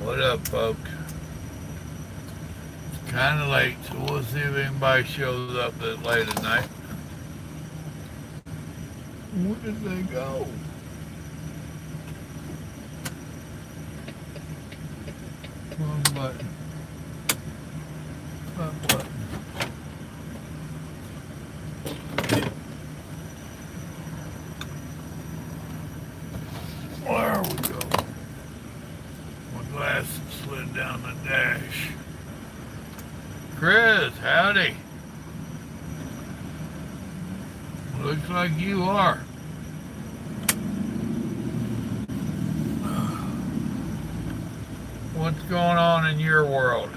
What up, folks? It's kind of late, so we'll see if anybody shows up this late at night. Where did they go? Wrong button. That button. There we go. My glasses slid down the dash. Chris, howdy. Looks like you are. What's going on in your world?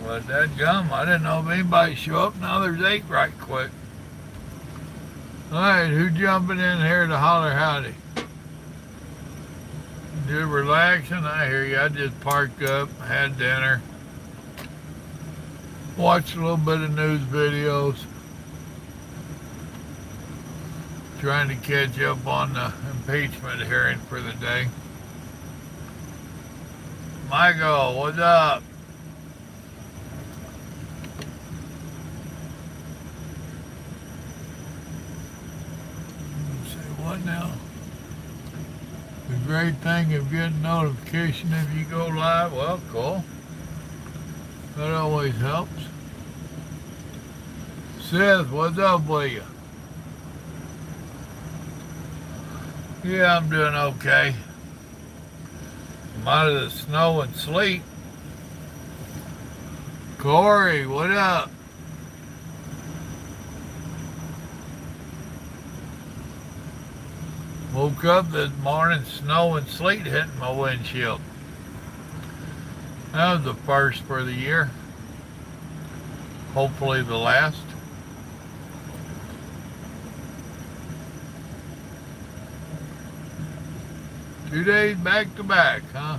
Well, that gum, I didn't know if anybody show up. Now there's 8 right quick. All right, who jumping in here to holler howdy? Just relaxing, I hear you. I just parked up, had dinner, watched a little bit of news videos, trying to catch up on the impeachment hearing for the day. Michael, what's up? Let's see, what now? The great thing of getting notification if you go live, well, cool. That always helps. Seth, what's up with you? Yeah, I'm doing okay. I'm out of the snow and sleet. Corey, what up? Woke up this morning, snow and sleet hitting my windshield. That was the first for the year. Hopefully the last. Two days back to back, huh?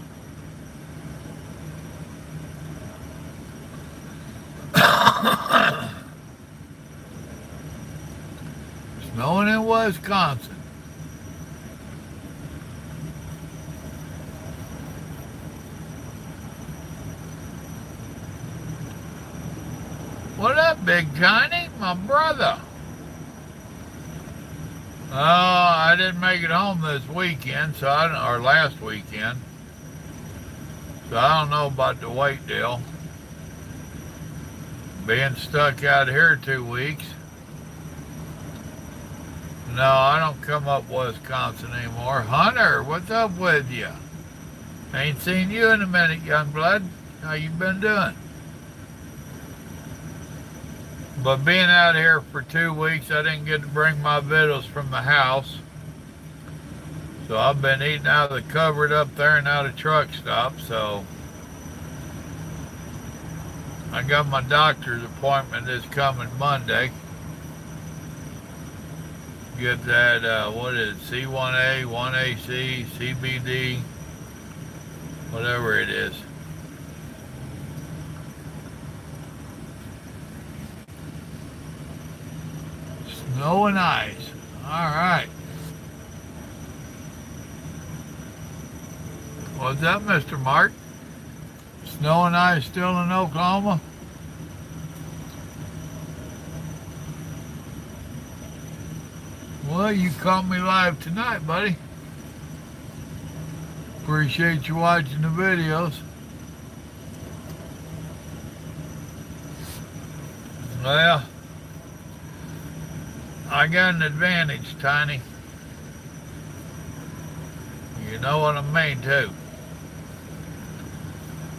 Snowing in Wisconsin. What up, Big Johnny? My brother. Oh, I didn't make it home this weekend, or last weekend. So I don't know about the weight deal. Being stuck out here 2 weeks. No, I don't come up Wisconsin anymore. Hunter, what's up with you? Ain't seen you in a minute, young blood. How you been doing? But being out here for 2 weeks, I didn't get to bring my victuals from the house. So I've been eating out of the cupboard up there and out of truck stop. So I got my doctor's appointment this coming Monday. Get that, what is it, C1A, 1AC, CBD, whatever it is. Snow and ice. All right. What's up, Mr. Mark? Snow and ice still in Oklahoma? Well, you caught me live tonight, buddy. Appreciate you watching the videos. Well, I got an advantage, Tiny. You know what I mean, too.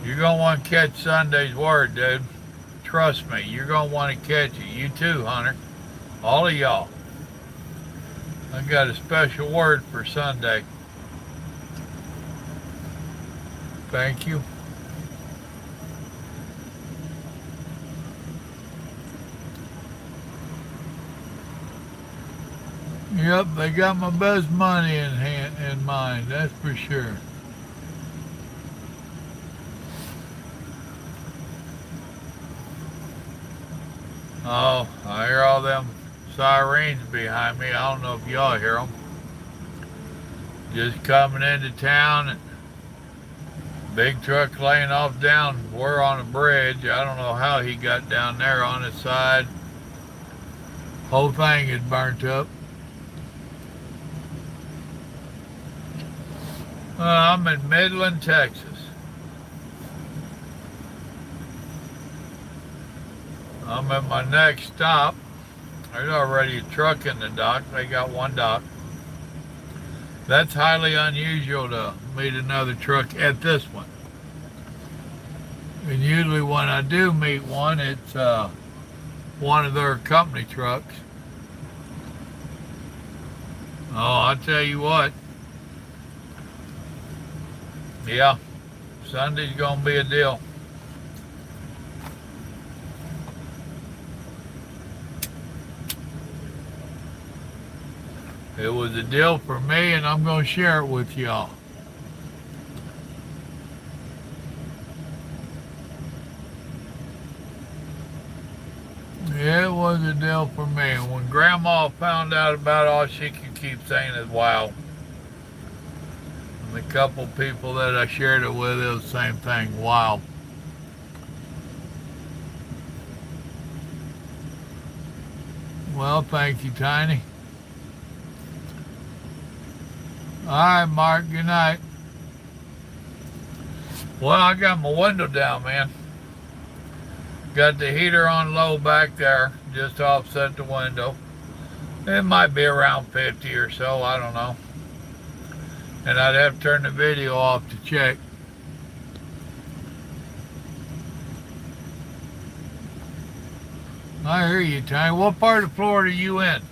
You're going to want to catch Sunday's word, dude. Trust me, you're going to want to catch it. You too, Hunter. All of y'all. I got a special word for Sunday. Thank you. Yep, they got my best money in mind, that's for sure. Oh, I hear all them sirens behind me. I don't know if y'all hear them. Just coming into town, and big truck laying off down. We're on a bridge. I don't know how he got down there on his side. Whole thing is burnt up. I'm in Midland, Texas. I'm at my next stop. There's already a truck in the dock. They got one dock. That's highly unusual to meet another truck at this one. And usually when I do meet one, it's one of their company trucks. Oh, I'll tell you what. Yeah, Sunday's gonna be a deal. It was a deal for me, and I'm gonna share it with y'all. It was a deal for me. When Grandma found out about it, all she could keep saying is, wow. And the couple people that I shared it with, it was the same thing, wow. Well, thank you, Tiny. All right, Mark, good night. Well, I got my window down, man. Got the heater on low back there, just offset the window. It might be around 50 or so, I don't know. And I'd have to turn the video off to check. I hear you, Tiny. What part of Florida are you in?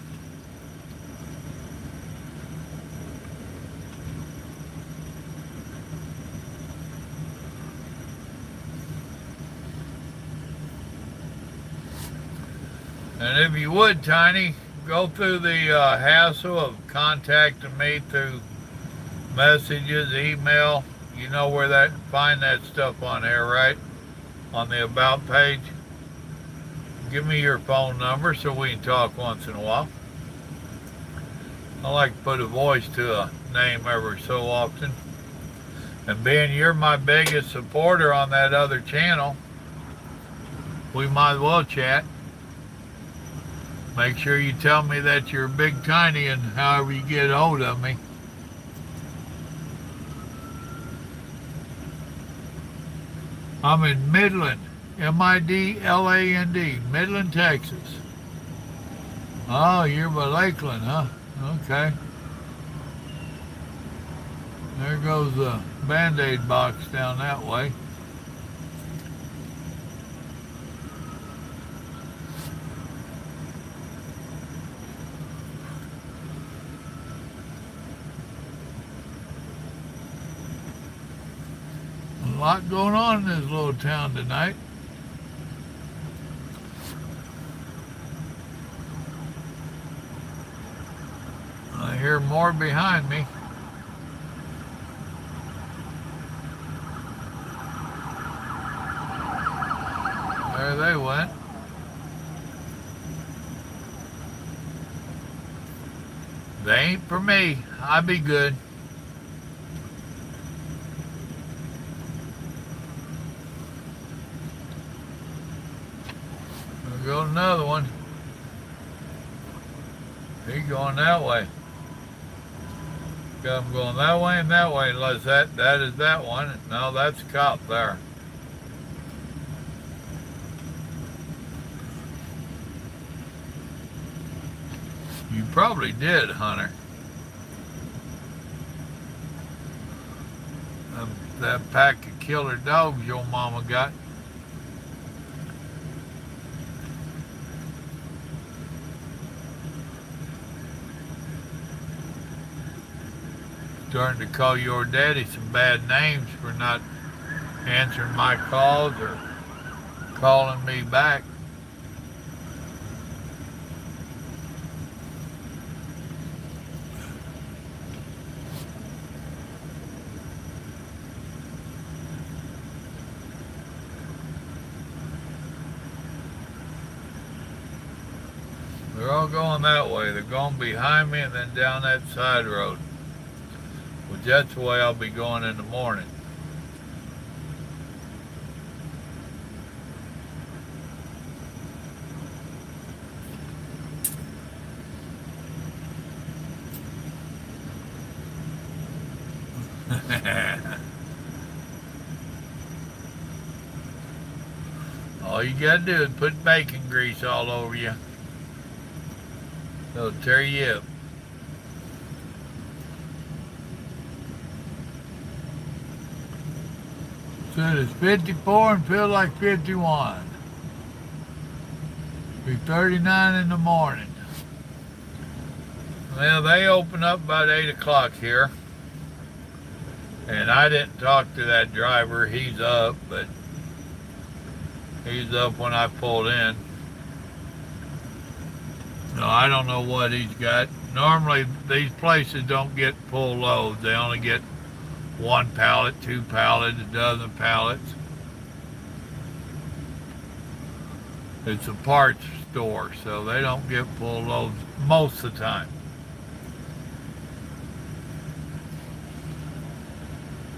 And if you would, Tiny, go through the hassle of contacting me through messages, email. You know where that find that stuff on there, right? On the About page. Give me your phone number so we can talk once in a while. I like to put a voice to a name every so often. And being you're my biggest supporter on that other channel, we might as well chat. Make sure you tell me that you're Big Tiny and however you get a hold of me. I'm in Midland, Midland, Midland, Texas. Oh, you're by Lakeland, huh? Okay. There goes the Band-Aid box down that way. A lot going on in this little town tonight. I hear more behind me. There they went. They ain't for me. I be good. Go another one. He's going that way. Got him going that way and that way, unless that is that one. No, that's a cop there. You probably did, Hunter. That pack of killer dogs your mama got. Starting to call your daddy some bad names for not answering my calls or calling me back. They're all going that way. They're going behind me and then down that side road. Which that's the way I'll be going in the morning. All you gotta do is put bacon grease all over you. It'll tear you up. Said it's 54 and feels like 51. Be 39 in the morning. Well, they open up about 8 o'clock here. And I didn't talk to that driver. He's up, but he's up when I pulled in. No, I don't know what he's got. Normally, these places don't get full loads. They only get 1 pallet, 2 pallets, a dozen pallets. It's a parts store, so they don't get full loads most of the time.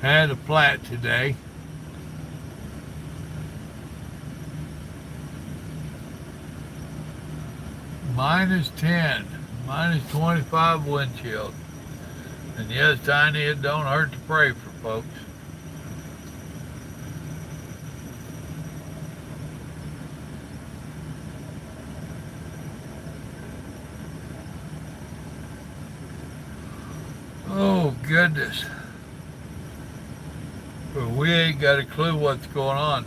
Had a flat today. -10, -25 wind chill. And yes, Tiny, it don't hurt to pray for folks. Oh, goodness. But we ain't got a clue what's going on.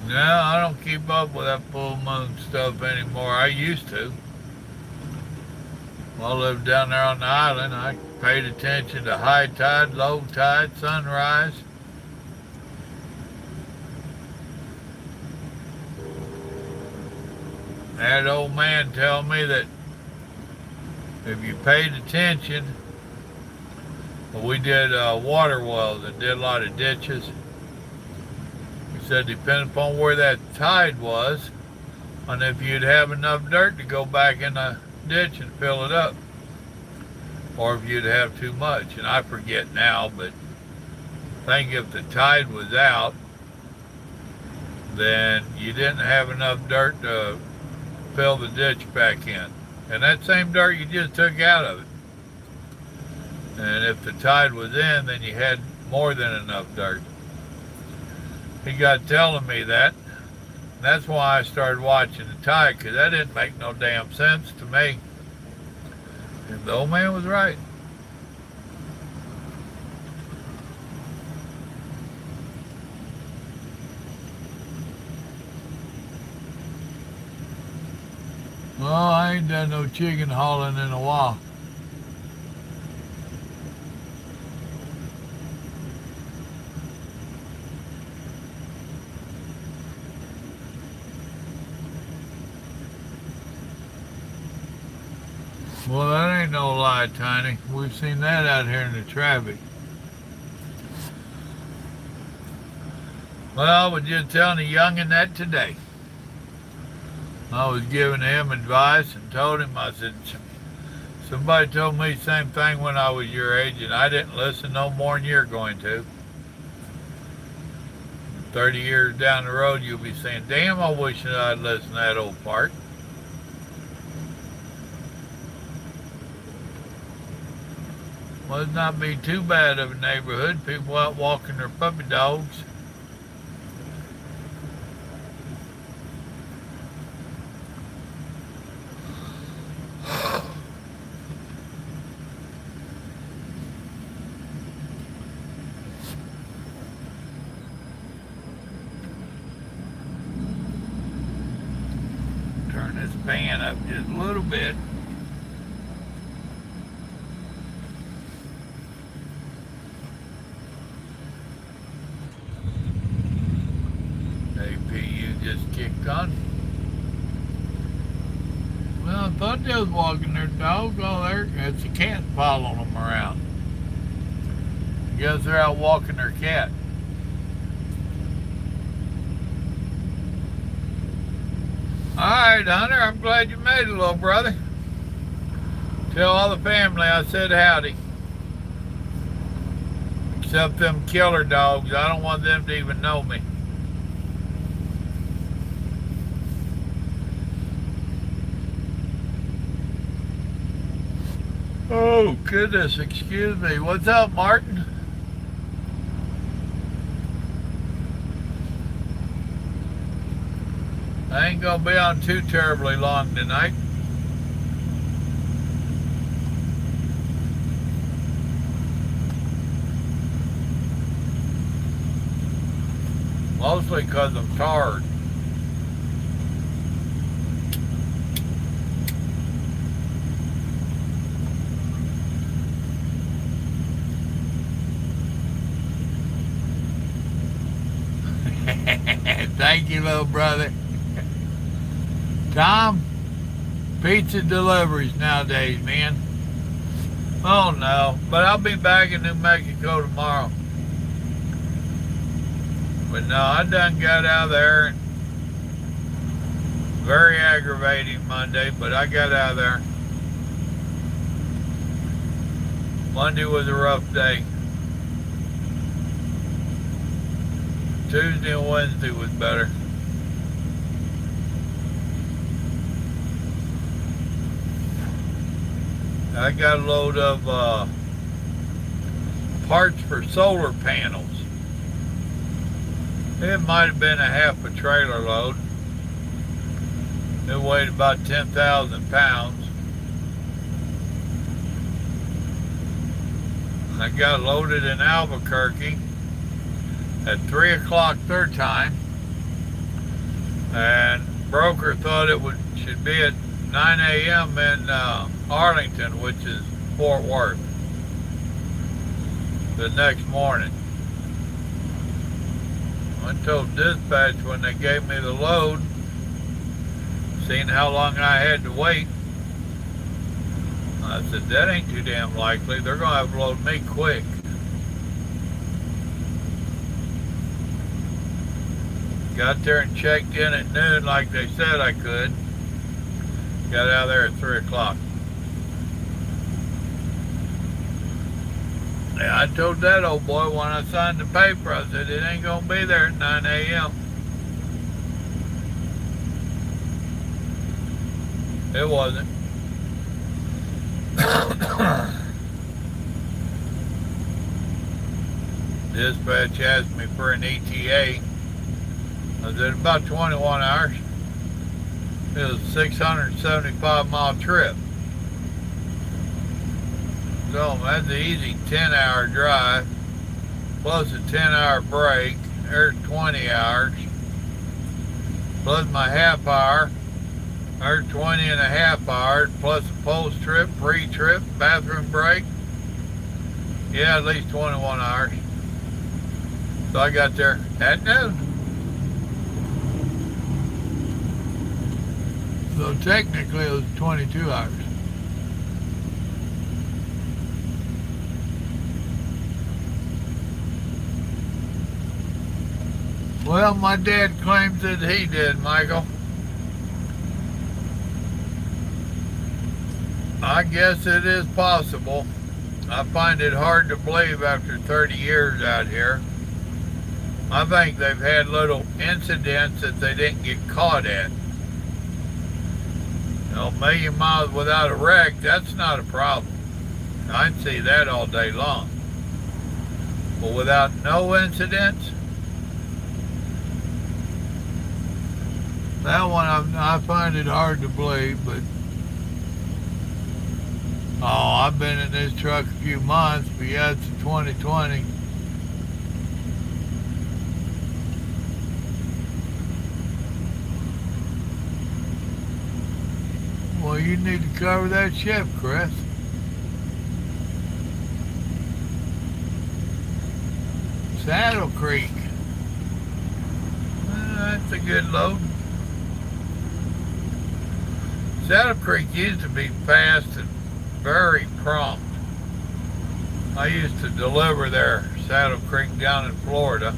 No, I don't keep up with that full moon stuff anymore. I used to. When I lived down there on the island, I paid attention to high tide, low tide, sunrise. I had an old man tell me that if you paid attention, we did water wells and did a lot of ditches. He said depending upon where that tide was, and if you'd have enough dirt to go back in the ditch and fill it up, or if you'd have too much. And I forget now, but I think if the tide was out, then you didn't have enough dirt to fill the ditch back in. And that same dirt you just took out of it. And if the tide was in, then you had more than enough dirt. He got telling me that. That's why I started watching the tide, because that didn't make no damn sense to me. And the old man was right. Well, I ain't done no chicken hauling in a while. Well, that ain't no lie, Tiny. We've seen that out here in the traffic. Well, I was just telling a youngin' that today. I was giving him advice and told him, I said, somebody told me the same thing when I was your age, and I didn't listen no more than you're going to. 30 years down the road, you'll be saying, damn, I wish that I'd listened to that old part. Must not be too bad of a neighborhood. People out walking their puppy dogs. Turn this fan up just a little bit. APU just kicked on. Well, I thought they was walking their dog. Oh, there, it's a cat following them around. I guess they're out walking their cat. All right, Hunter, I'm glad you made it, little brother. Tell all the family I said howdy. Except them killer dogs. I don't want them to even know me. Oh, goodness, excuse me. What's up, Martin? I ain't gonna be on too terribly long tonight. Mostly because I'm tired. Thank you, little brother. Tom, pizza deliveries nowadays, man. Oh no, but I'll be back in New Mexico tomorrow. But no, I done got out of there. Very aggravating Monday, but I got out of there. Monday was a rough day. Tuesday and Wednesday was better. I got a load of parts for solar panels. It might have been a half a trailer load. It weighed about 10,000 pounds. I got loaded in Albuquerque at 3 o'clock their time, and broker thought it should be at 9 a.m. in Arlington, which is Fort Worth, the next morning. I told dispatch when they gave me the load, seeing how long I had to wait, I said, that ain't too damn likely. They're going to have to load me quick. Got there and checked in at noon like they said I could. Got out of there at 3 o'clock. Yeah, I told that old boy when I signed the paper, I said, it ain't going to be there at 9 a.m. It wasn't. Dispatch asked me for an ETA. I said, about 21 hours. It was a 675-mile trip. So that's an easy 10-hour drive, plus a 10-hour break. There's 20 hours. Plus my half hour. There's 20 and a half hours, plus a post-trip, pre-trip, bathroom break. Yeah, at least 21 hours. So I got there at noon. So technically it was 22 hours. Well, my dad claims that he did, Michael. I guess it is possible. I find it hard to believe after 30 years out here. I think they've had little incidents that they didn't get caught at. You know, a million miles without a wreck, that's not a problem. I'd see that all day long. But without no incidents, that one I find it hard to believe, but I've been in this truck a few months, but yeah, it's a 2020. Well, you need to cover that shift, Chris. Saddle Creek. That's a good load. Saddle Creek used to be fast and very prompt. I used to deliver there, Saddle Creek down in Florida.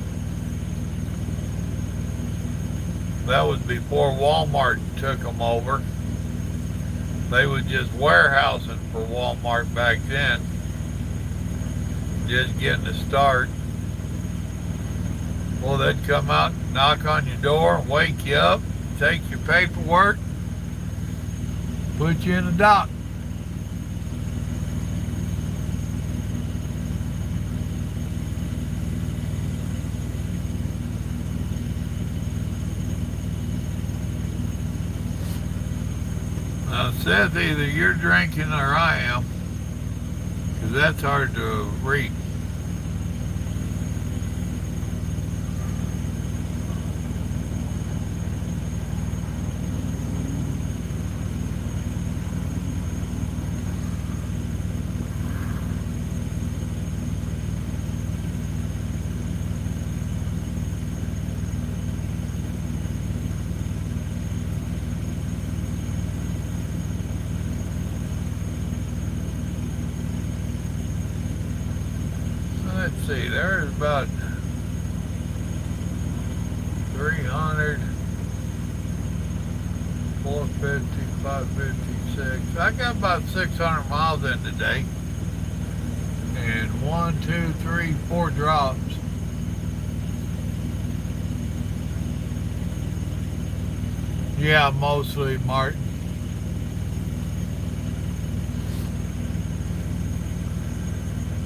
That was before Walmart took them over. They was just warehousing for Walmart back then. Just getting a start. Well, they'd come out, knock on your door, wake you up, take your paperwork, put you in the dock. Now, Seth, either you're drinking or I am, because that's hard to read. Let's see, there's about 300, 450, 556. I got about 600 miles in today. And 1, 2, 3, 4 drops. Yeah, mostly Martin.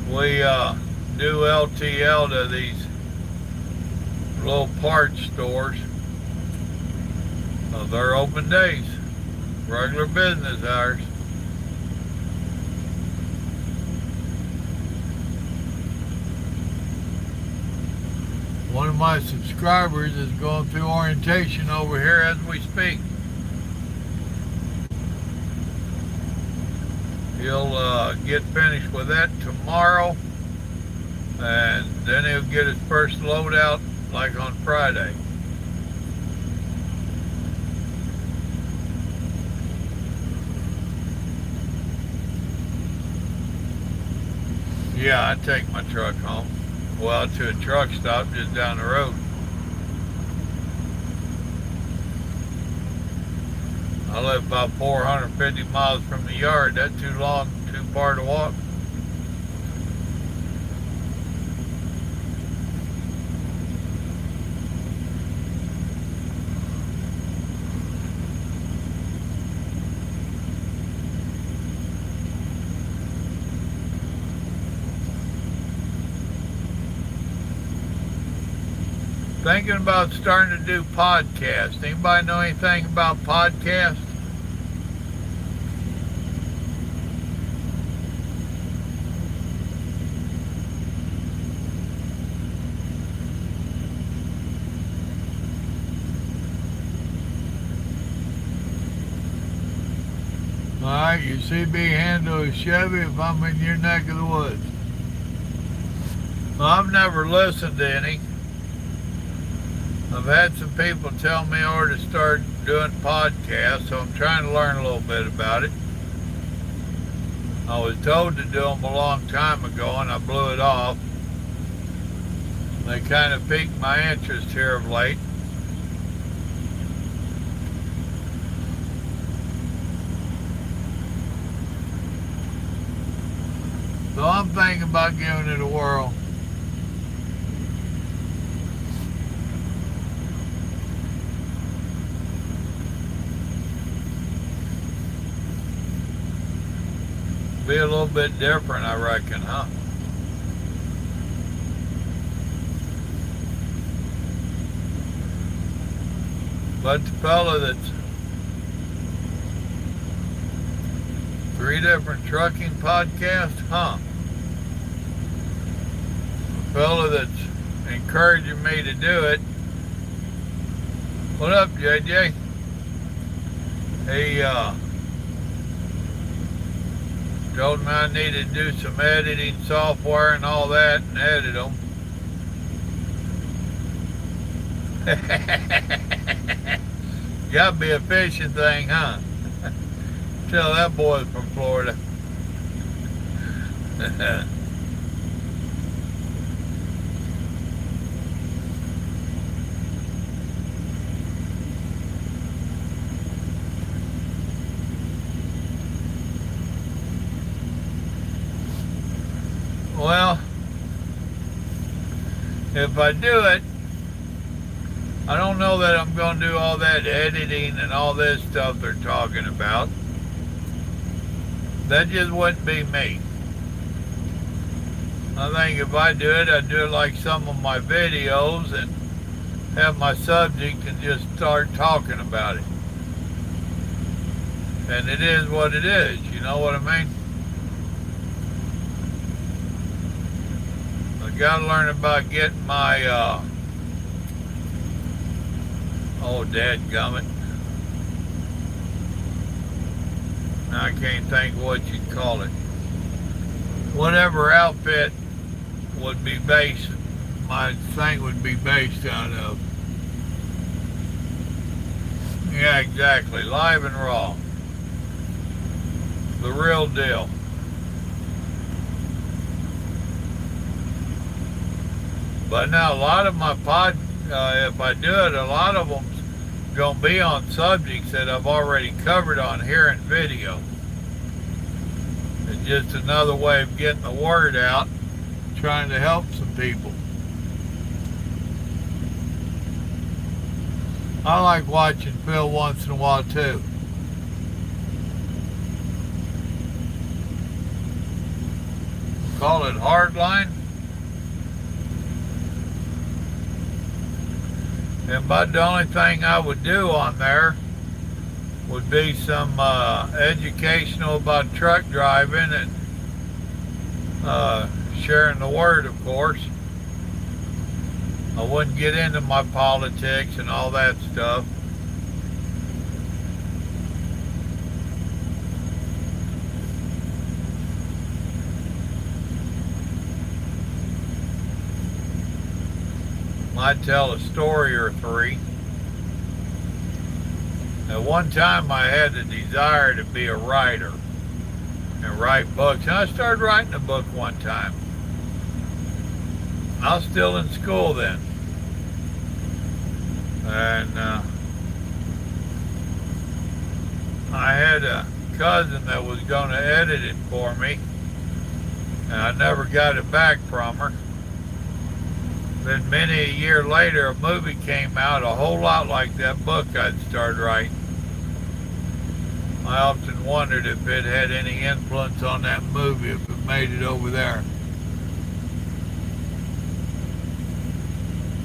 We do LTL to these little parts stores. They're open days, regular business hours. One of my subscribers is going through orientation over here as we speak. He'll get finished with that tomorrow, and then he'll get his first load out like on Friday. Yeah, I take my truck home. Well, to a truck stop just down the road. I live about 450 miles from the yard. That's too long, too far to walk. Thinking about starting to do podcasts. Anybody know anything about podcasts? Alright, you see me handle a Chevy if I'm in your neck of the woods. Well, I've never listened to any. I've had some people tell me I ought to start doing podcasts, so I'm trying to learn a little bit about it. I was told to do them a long time ago, and I blew it off. They kind of piqued my interest here of late. So I'm thinking about giving it a whirl. Be a little bit different, I reckon, huh? But the fella that's 3 different trucking podcasts, huh? The fella that's encouraging me to do it. What up, JJ? He told me I needed to do some editing software and all that and edit them. Gotta be a fishing thing, huh? tell that boy's from Florida. Well, if I do it, I don't know that I'm going to do all that editing and all this stuff they're talking about. That just wouldn't be me. I think if I do it, I'd do it like some of my videos and have my subject and just start talking about it. And it is what it is, you know what I mean? I gotta learn about getting my, dadgummit. I can't think what you'd call it. Whatever outfit would be based, my thing would be based out of. Yeah, exactly. Live and raw. The real deal. But now a lot of my if I do it, a lot of them's gonna be on subjects that I've already covered on here in video. It's just another way of getting the word out, trying to help some people. I like watching Phil once in a while too. Call it Hardline. But the only thing I would do on there would be some educational about truck driving and sharing the word, of course. I wouldn't get into my politics and all that stuff. Might tell a story or three. At one time I had the desire to be a writer and write books. And I started writing a book one time. I was still in school then. And I had a cousin that was going to edit it for me. And I never got it back from her. Then many a year later, a movie came out a whole lot like that book I'd started writing. I often wondered if it had any influence on that movie, if it made it over there.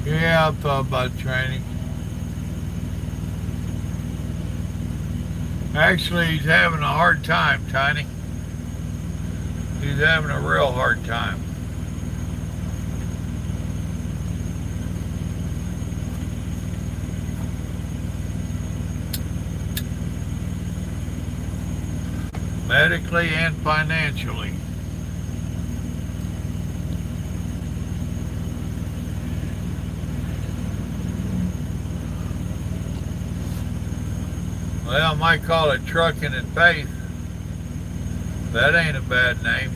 Yeah, I've thought about training. Actually, he's having a hard time, Tiny. He's having a real hard time. Medically and financially. Well, I might call it Trucking and Faith. That ain't a bad name.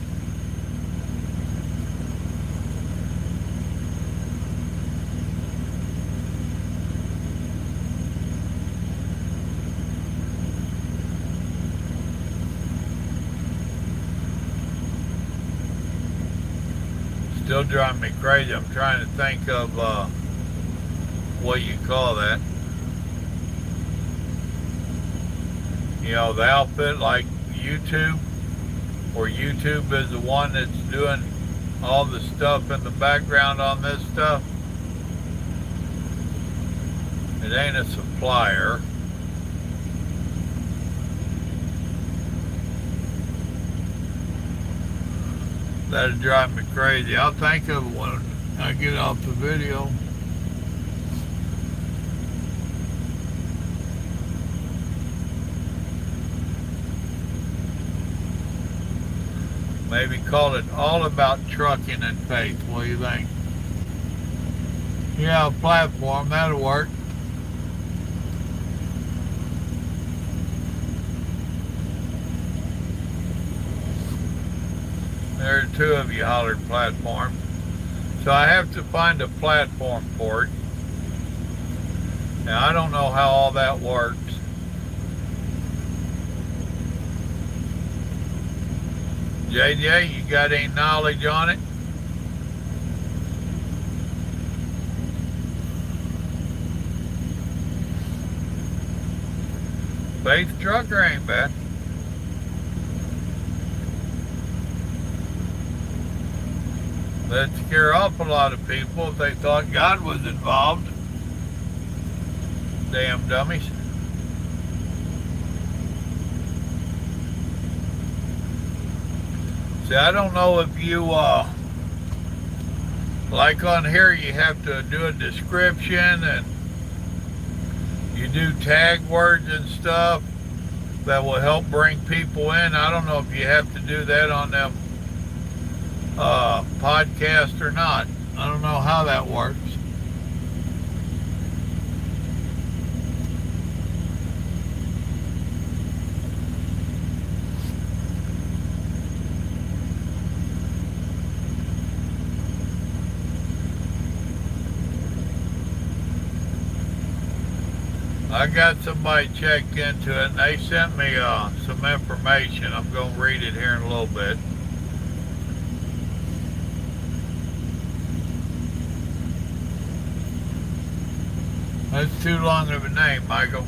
Still driving me crazy. I'm trying to think of what you call that. You know, the outfit like YouTube, or YouTube is the one that's doing all the stuff in the background on this stuff. It ain't a supplier. That'd drive me crazy. I'll think of it when I get off the video. Maybe call it All About Trucking and Faith. What do you think? Yeah, a platform. That'll work. two of you hollered platform. So I have to find a platform for it. Now, I don't know how all that works. JJ, you got any knowledge on it? Faith Trucker ain't bad. That'd scare off a lot of people if they thought God was involved. Damn dummies. See, I don't know if you, like on here, you have to do a description and you do tag words and stuff that will help bring people in. I don't know if you have to do that on them podcast or not. I don't know how that works. I got somebody checked into it and they sent me some information. I'm going to read it here in a little bit. That's too long of a name, Michael.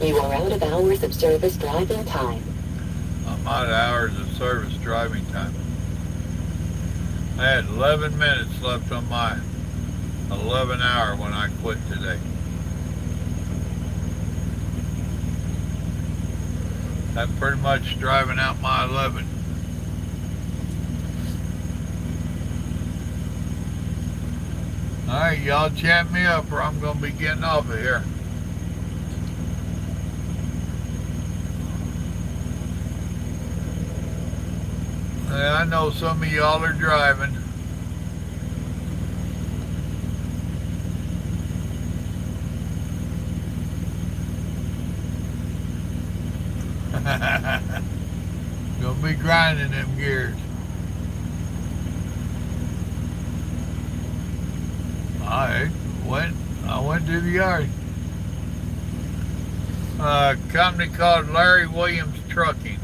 You are out of hours of service driving time. I'm out of hours of service driving time. I had 11 minutes left on my 11 hour when I quit today. I'm pretty much driving out my 11. Alright, y'all chat me up or I'm going to be getting off of here. Yeah, I know some of y'all are driving. Gonna be grinding them gears. I went to the yard. A company called Larry Williams Trucking.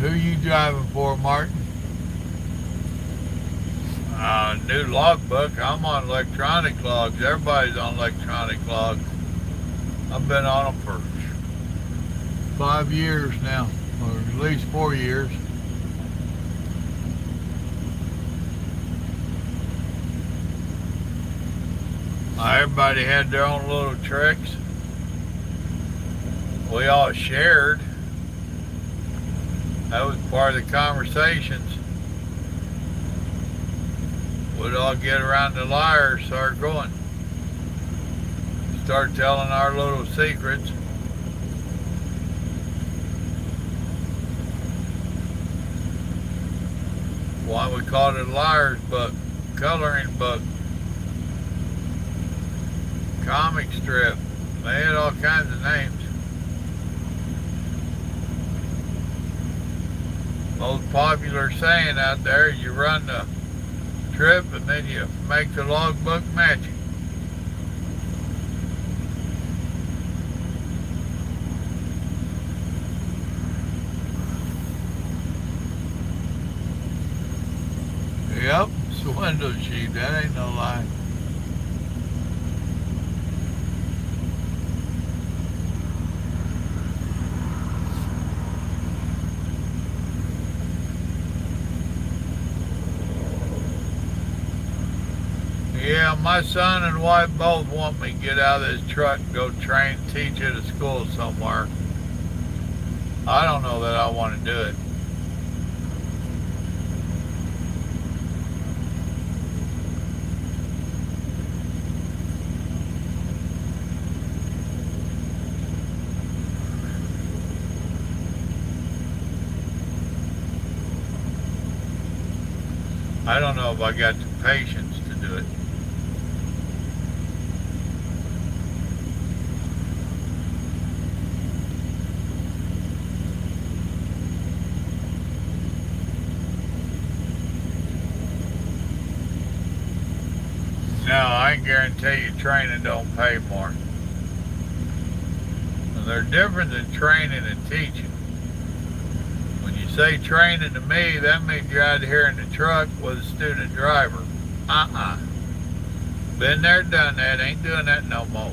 Who you driving for, Martin? New logbook. I'm on electronic logs. Everybody's on electronic logs. I've been on them for 5 years now, or at least 4 years. Everybody had their own little tricks. We all shared. That was part of the conversations. We'd all get around the liars, start going. Start telling our little secrets. Why we called it Liar's Book, coloring book, comic strip. They had all kinds of names. Most popular saying out there is you run the trip and then you make the logbook match it. Yep, it's a window sheet. That ain't no lie. Yeah, my son and wife both want me to get out of this truck and go teach at a school somewhere. I don't know that I want to do it. I don't know if I got the patience to do it. No, I can guarantee you training don't pay more. And there's difference in training and teaching. When you say training to me, that means you're out here in the truck with a student driver. Been there, done that, ain't doing that no more.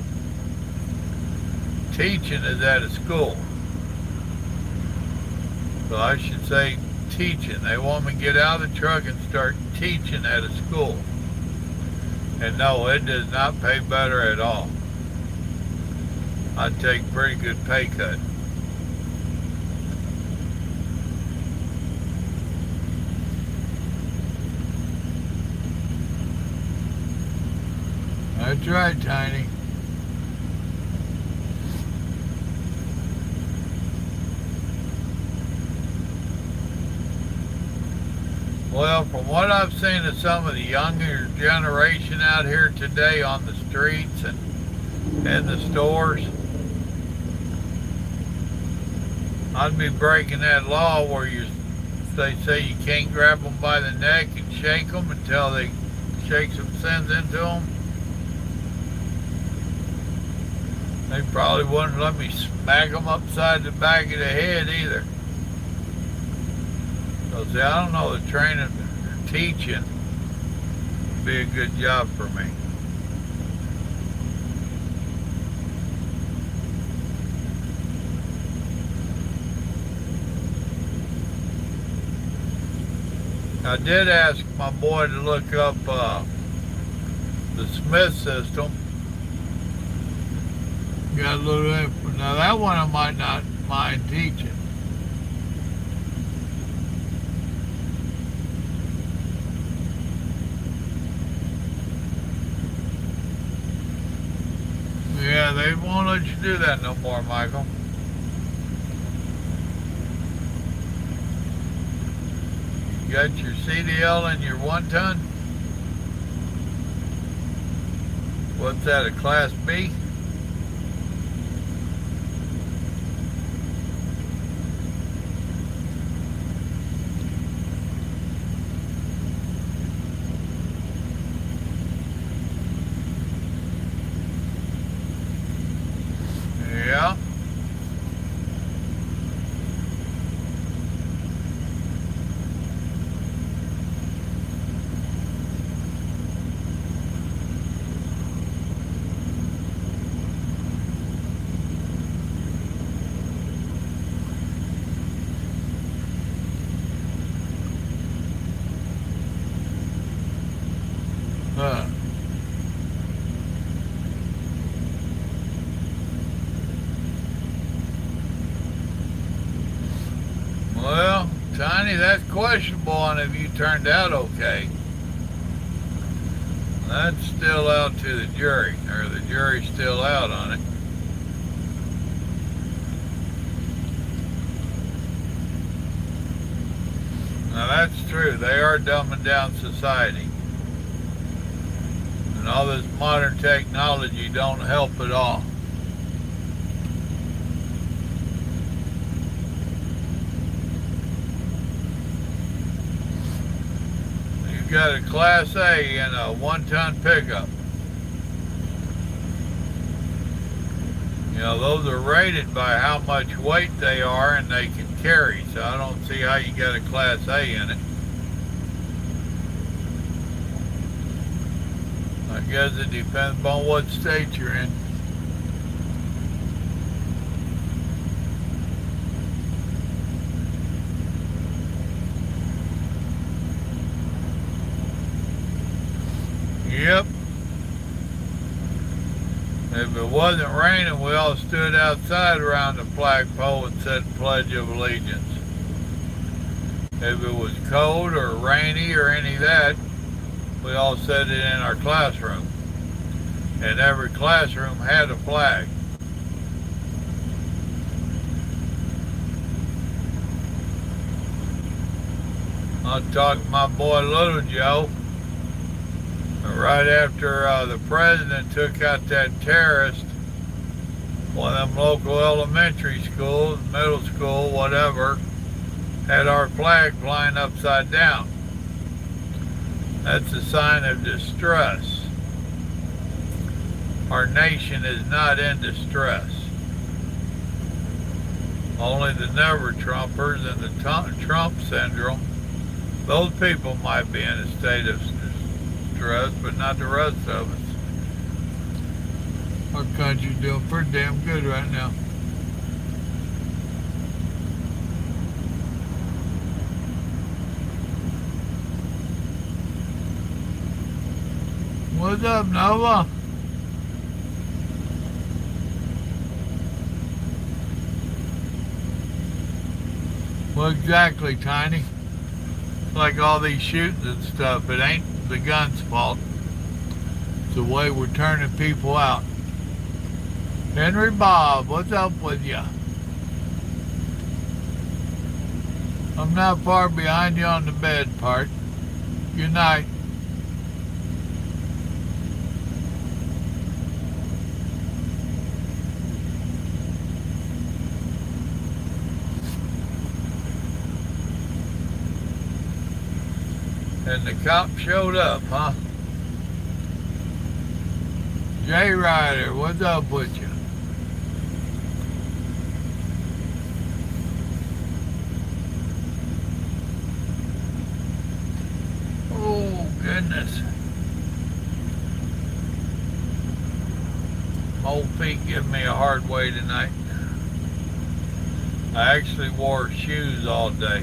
Teaching is at a school. So I should say teaching. They want me to get out of the truck and start teaching at a school. And no, it does not pay better at all. I'd take a pretty good pay cut. That's right, Tiny. Well, from what I've seen of some of the younger generation out here today on the streets and in the stores, I'd be breaking that law where they say you can't grab them by the neck and shake them until they shake some sense into them. They probably wouldn't let me smack them upside the back of the head either. So see, I don't know, the training or teaching would be a good job for me. I did ask my boy to look up the Smith system. Got a little info. Now that one I might not mind teaching. Yeah, they won't let you do that no more, Michael. You got your CDL and your 1-ton? What's that, a Class B? Yeah. Huh. Well, Tiny, that's questionable on if you turned out okay. That's still out to the jury, or the jury's still out on it. Now that's true, they are dumbing down society. And all this modern technology don't help at all. You've got a Class A and a 1-ton pickup. You know, those are rated by how much weight they are and they can carry, so I don't see how you got a Class A in it. I guess it depends upon what state you're in. Yep. If it wasn't raining, we all stood outside around the flagpole and said Pledge of Allegiance. If it was cold or rainy or any of that, we all said it in our classroom. And every classroom had a flag. I talked to my boy Little Joe. Right after the president took out that terrorist, one of them local elementary schools, middle school, whatever, had our flag flying upside down. That's a sign of distress. Our nation is not in distress. Only the never-Trumpers and the Trump syndrome, those people might be in a state of distress, but not the rest of us. Our country's doing pretty damn good right now. What's up, Nova? What exactly, Tiny? Like all these shootings and stuff, it ain't the gun's fault. It's the way we're turning people out. Henry Bob, what's up with you? I'm not far behind you on the bed part. Good night. And the cop showed up, huh? Jay Ryder, what's up with you? Oh, goodness. My old feet give me a hard way tonight. I actually wore shoes all day.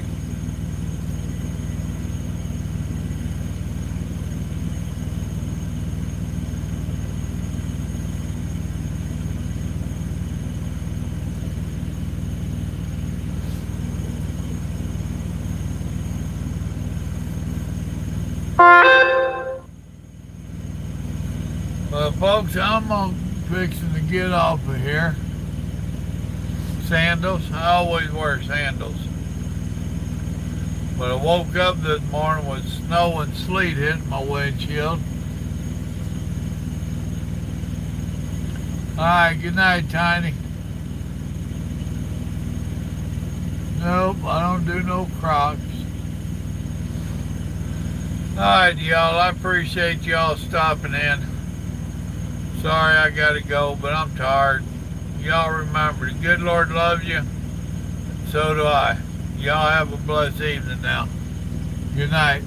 Well, folks, I'm fixing to get off of here. Sandals. I always wear sandals. But I woke up this morning with snow and sleet hitting my windshield. Alright, good night, Tiny. Nope, I don't do no Crocs. Alright, y'all, I appreciate y'all stopping in. Sorry I gotta go, but I'm tired. Y'all remember, the good Lord loves you. So do I. Y'all have a blessed evening now. Good night.